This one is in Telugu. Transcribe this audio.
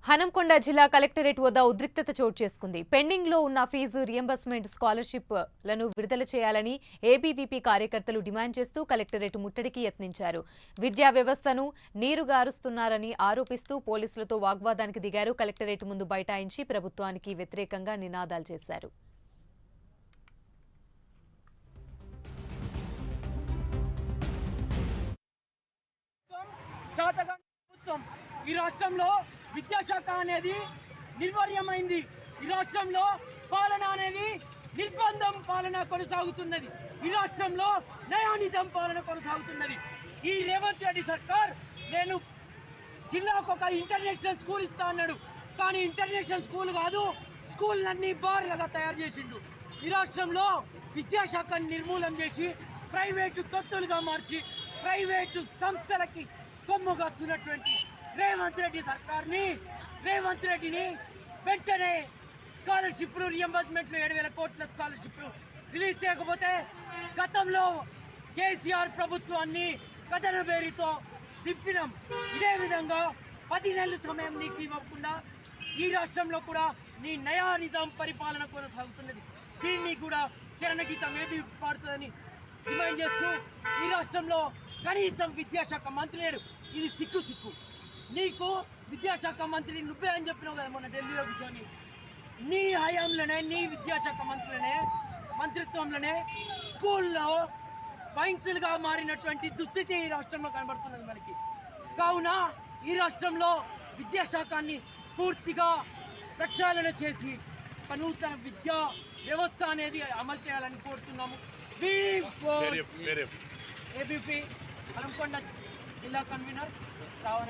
హనంకొండ జిల్లా కలెక్టరేట్ వద్ద ఉద్రిక్తత చోటు చేసుకుంది. పెండింగ్ లో ఉన్న ఫీజు రియంబర్స్మెంట్ స్కాలర్షిప్ లను విడుదల చేయాలని ఏబీవీపీ కార్యకర్తలు డిమాండ్ చేస్తూ కలెక్టరేట్ ముట్టడికి యత్నించారు. విద్యా వ్యవస్థను నీరుగారుస్తున్నారని ఆరోపిస్తూ పోలీసులతో వాగ్వాదానికి దిగారు. కలెక్టరేట్ ముందు బైఠాయించి ప్రభుత్వానికి వ్యతిరేకంగా నినాదాలు చేశారు. ఈ రాష్ట్రంలో విద్యాశాఖ అనేది నిర్వీర్యమైంది. ఈ రాష్ట్రంలో పాలన అనేది నిర్బంధం పాలన కొనసాగుతున్నది. ఈ రాష్ట్రంలో నయానిజం పాలన కొనసాగుతున్నది. ఈ రేవంత్ రెడ్డి సర్కార్ నేను జిల్లాకు ఒక ఇంటర్నేషనల్ స్కూల్ ఇస్తా అన్నాడు. కానీ ఇంటర్నేషనల్ స్కూల్ కాదు, స్కూళ్ళన్నీ బార్లుగా తయారు చేసిండు. ఈ రాష్ట్రంలో విద్యాశాఖను నిర్మూలన చేసి ప్రైవేటు తొత్తులుగా మార్చి ప్రైవేటు సంస్థలకి కొమ్ముగాస్తున్నటువంటి రేవంత్ రెడ్డి సర్కార్ని, రేవంత్ రెడ్డిని వెంటనే స్కాలర్షిప్లు రియంబర్స్మెంట్లు 7,000 కోట్ల స్కాలర్షిప్లు రిలీజ్ చేయకపోతే గతంలో కేసీఆర్ ప్రభుత్వాన్ని కథన బేరితో తిప్పినాం. ఇదే విధంగా 10 నెలల సమయం నీకు ఇవ్వకుండా ఈ రాష్ట్రంలో కూడా నీ నయా నిజాం పరిపాలన కొనసాగుతున్నది. దీన్ని కూడా చరణగీతం ఏది పాడుతుందని డిమాండ్ చేస్తూ ఈ రాష్ట్రంలో కనీసం విద్యాశాఖ మంత్రి లేడు. ఇది సిక్కు. నీకు విద్యాశాఖ మంత్రి నువ్వే అని చెప్పినావు కదా మొన్న ఢిల్లీలో కూర్చొని. నీ హయాంలోనే, నీ విద్యాశాఖ మంత్రిత్వంలోనే స్కూల్లో వైన్స్లుగా మారినటువంటి దుస్థితి ఈ రాష్ట్రంలో కనబడుతున్నది మనకి. కావున ఈ రాష్ట్రంలో విద్యాశాఖాన్ని పూర్తిగా ప్రక్షాళన చేసి ఒక నూతన విద్యా వ్యవస్థ అనేది అమలు చేయాలని కోరుతున్నాము. ఏబీపీ హనంకొండ జిల్లా కన్వీనర్ రావణ.